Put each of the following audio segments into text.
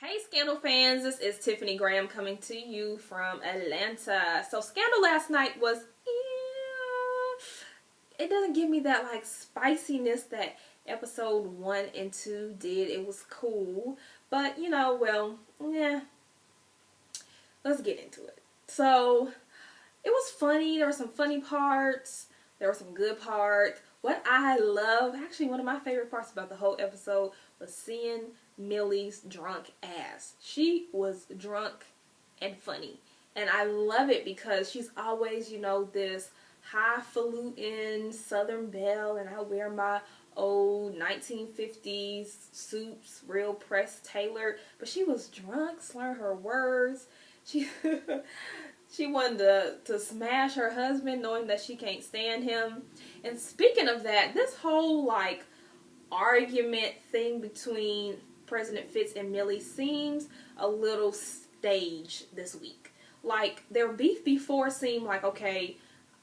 Hey Scandal fans, this is Tiffany Graham coming to you from Atlanta. So Scandal last night was, it doesn't give me that like spiciness that episode 1 and 2 did. It was cool, but yeah, let's get into it. So it was funny. There were some funny parts. There were some good parts. What I love, actually one of my favorite parts about the whole episode was seeing Millie's drunk ass. She was drunk and funny. And I love it because she's always, this highfalutin Southern belle, and I wear my old 1950s suits, real pressed tailored. But she was drunk, slurring her words. She She wanted to smash her husband knowing that she can't stand him. And speaking of that, this whole like argument thing between President Fitz and Millie seems a little staged this week. Like their beef before seemed like, okay,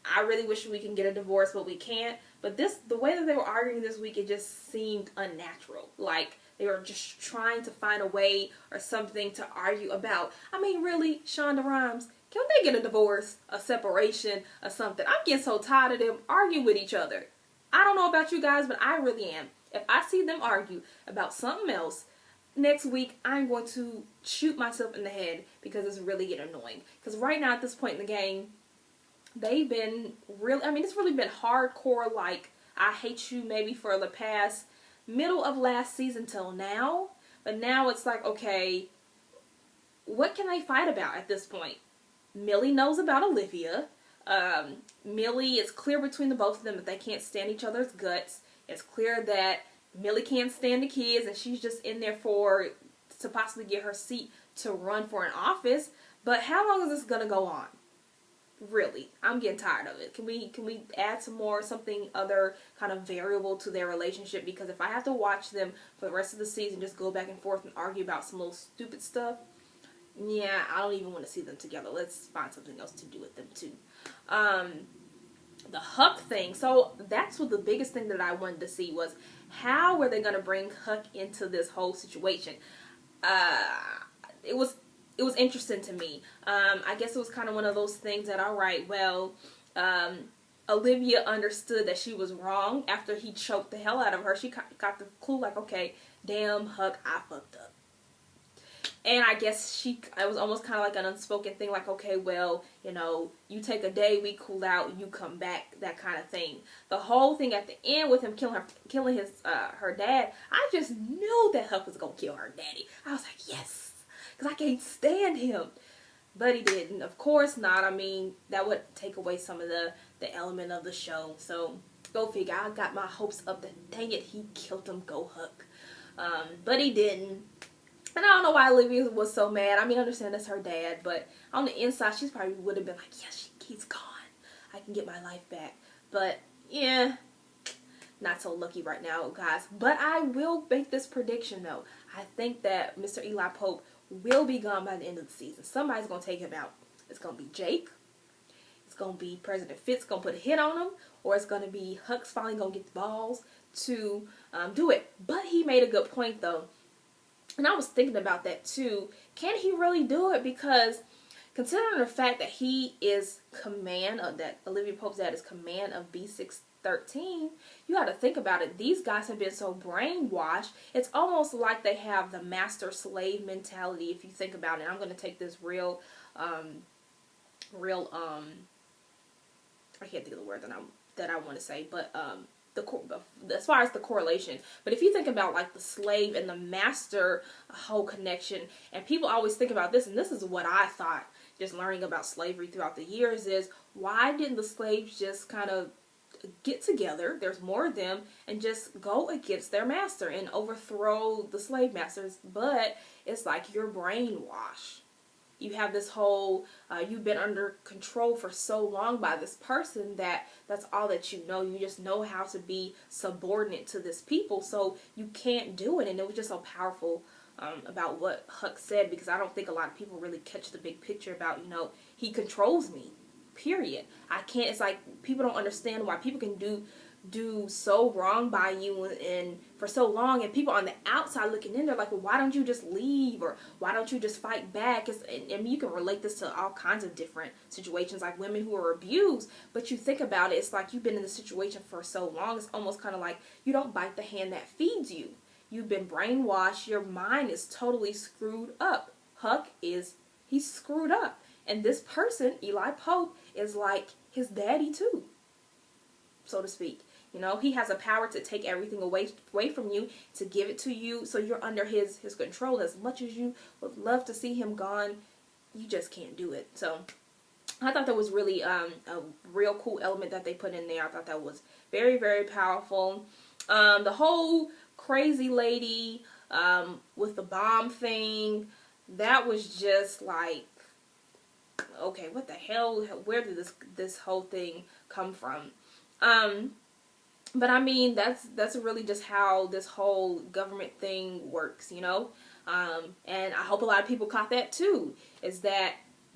I really wish we can get a divorce, but we can't. But the way that they were arguing this week, it just seemed unnatural. Like they were just trying to find a way or something to argue about. I mean, really, Shonda Rhimes, can they get a divorce, a separation, or something? I'm getting so tired of them arguing with each other. I don't know about you guys, but I really am. If I see them argue about something else, next week I'm going to shoot myself in the head because it's really getting annoying. Because right now at this point in the game, they've been really, it's really been hardcore, like, I hate you maybe for the past middle of last season till now. But now it's like, okay, what can they fight about at this point? Millie knows about Olivia. Millie, it's clear between the both of them that they can't stand each other's guts. It's clear that Millie can't stand the kids and she's just in there to possibly get her seat to run for an office. But how long is this gonna go on? Really, I'm getting tired of it. Can we add something other kind of variable to their relationship? Because if I have to watch them for the rest of the season just go back and forth and argue about some little stupid stuff, yeah, I don't even want to see them together. Let's find something else to do with them too. The Huck thing. So that's what the biggest thing that I wanted to see was how were they going to bring Huck into this whole situation. It was interesting to me. I guess it was kind of one of those things that, all right, well, Olivia understood that she was wrong after he choked the hell out of her. She got the clue like, okay, damn, Huck, I fucked up. And I guess it was almost kind of like an unspoken thing, like, okay, well, you take a day, we cool out, you come back, that kind of thing. The whole thing at the end with him killing her dad, I just knew that Huck was gonna kill her daddy. I was like, yes, because I can't stand him. But he didn't. Of course not. I mean, that would take away some of the element of the show. So go figure. I got my hopes up that dang it, he killed him. Go Huck. But he didn't. And I don't know why Olivia was so mad. I mean, I understand that's her dad, but on the inside, she probably would have been like, yes, he's gone. I can get my life back. But, yeah, not so lucky right now, guys. But I will make this prediction, though. I think that Mr. Eli Pope will be gone by the end of the season. Somebody's going to take him out. It's going to be Jake. It's going to be President Fitz going to put a hit on him. Or it's going to be Huck's finally going to get the balls to do it. But he made a good point, though. And I was thinking about that too. Can he really do it? Because considering the fact that he is that Olivia Pope's dad is command of B613, you got to think about it. These guys have been so brainwashed. It's almost like they have the master-slave mentality, if you think about it. I'm going to take this real, I can't think of the word that I want to say, but as far as the correlation. But if you think about like the slave and the master whole connection, and people always think about this, and this is what I thought just learning about slavery throughout the years is, why didn't the slaves just kind of get together, there's more of them, and just go against their master and overthrow the slave masters? But it's like you're brainwashed. You have this whole, you've been under control for so long by this person that's all that you know. You just know how to be subordinate to this people, so you can't do it. And it was just so powerful about what Huck said, because I don't think a lot of people really catch the big picture about, he controls me, period. I can't, it's like people don't understand why people can do do so wrong by you and for so long, and people on the outside looking in, they're like, well, why don't you just leave, or why don't you just fight back? And you can relate this to all kinds of different situations, like women who are abused. But you think about it, it's like you've been in the situation for so long, it's almost kind of like you don't bite the hand that feeds you. You've been brainwashed, your mind is totally screwed up. Huck he's screwed up, and this person, Eli Pope, is like his daddy too, so to speak. You know, he has a power to take everything away from you, to give it to you, so you're under his control. As much as you would love to see him gone, you just can't do it. So I thought that was really a real cool element that they put in there. I thought that was very, very powerful. The whole crazy lady with the bomb thing, that was just like, okay, what the hell? Where did this whole thing come from? But I mean, that's really just how this whole government thing works, you know? And I hope a lot of people caught that too, is that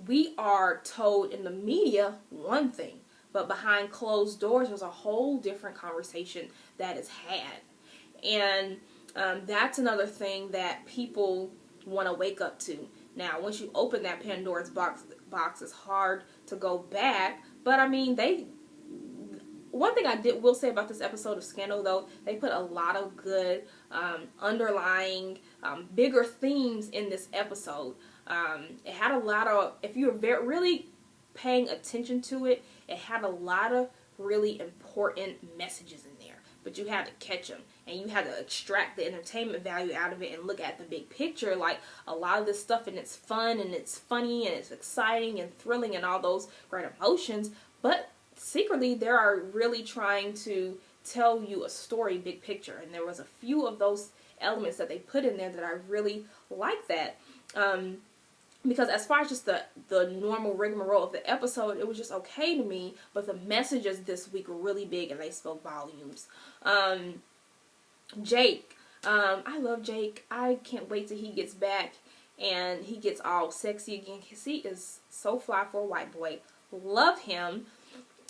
we are told in the media one thing, but behind closed doors, there's a whole different conversation that is had. And that's another thing that people want to wake up to. Now, once you open that Pandora's box, it's hard to go back. But I mean, one thing I will say about this episode of Scandal, though, they put a lot of good underlying bigger themes in this episode. It had a lot of, if you were really paying attention to it, it had a lot of really important messages in there. But you had to catch them, and you had to extract the entertainment value out of it and look at the big picture. Like, a lot of this stuff, and it's fun, and it's funny, and it's exciting, and thrilling, and all those great emotions. But secretly, they are really trying to tell you a story, big picture. And there was a few of those elements that they put in there that I really like that. Because as far as just the normal rigmarole of the episode, it was just okay to me. But the messages this week were really big, and they spoke volumes. Jake. I love Jake. I can't wait till he gets back and he gets all sexy again, because he is so fly for a white boy. Love him.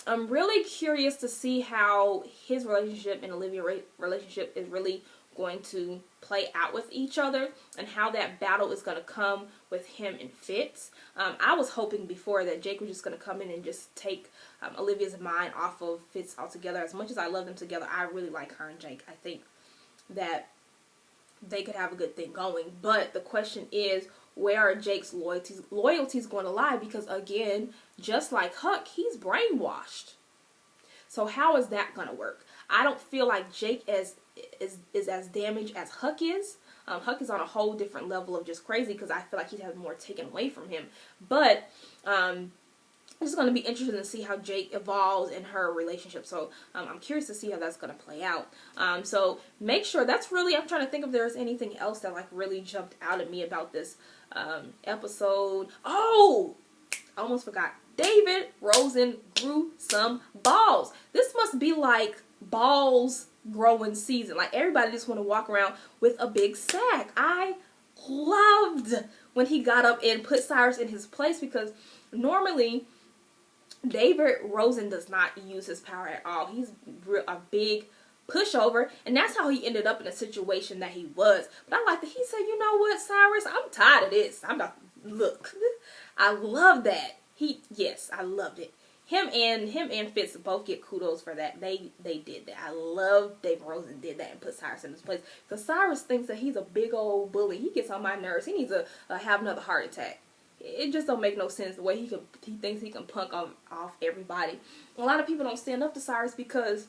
I'm really curious to see how his relationship and Olivia's relationship is really going to play out with each other, and how that battle is going to come with him and Fitz. I was hoping before that Jake was just going to come in and just take Olivia's mind off of Fitz altogether. As much as I love them together, I really like her and Jake. I think that they could have a good thing going. But the question is, where are Jake's loyalties going to lie? Because again, just like Huck, he's brainwashed. So how is that going to work? I don't feel like Jake is as damaged as Huck is. Huck is on a whole different level of just crazy, because I feel like he'd have more taken away from him. But it's going to be interesting to see how Jake evolves in her relationship. So I'm curious to see how that's going to play out. So make sure, that's really, I'm trying to think if there's anything else that like really jumped out at me about this episode. Oh, I almost forgot. David Rosen grew some balls. This must be like balls growing season. Like, everybody just want to walk around with a big sack. I loved when he got up and put Cyrus in his place, because normally David Rosen does not use his power at all. He's a big pushover, and that's how he ended up in a situation that he was. But I like that he said, you know what, Cyrus, I'm tired of this. I'm not, look. I love that. Yes, I loved it. Him and Fitz both get kudos for that. They did that. I love David Rosen did that and put Cyrus in his place. Because Cyrus thinks that he's a big old bully. He gets on my nerves. He needs to have another heart attack. It just don't make no sense the way he thinks he can punk off everybody. A lot of people don't stand up to Cyrus because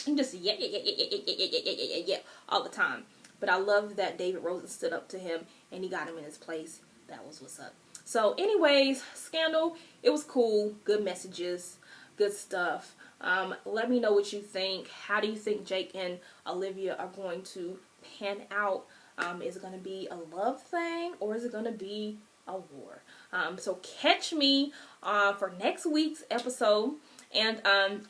he just yeah all the time. But I love that David Rosen stood up to him and he got him in his place. That was what's up. So anyways, Scandal, it was cool. Good messages, good stuff. Let me know what you think. How do you think Jake and Olivia are going to pan out? Is it going to be a love thing, or is it going to be a war? So catch me for next week's episode. And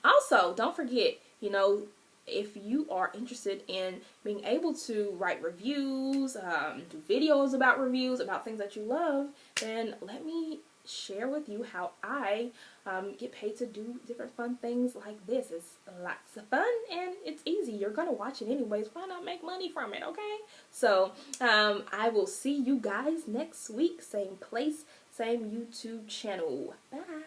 also, don't forget, you know, if you are interested in being able to write reviews, do videos about reviews, about things that you love, then let me share with you how I get paid to do different fun things like this. It's lots of fun and it's easy. You're gonna watch it anyways. Why not make money from it, okay? So I will see you guys next week. Same place, same YouTube channel. Bye.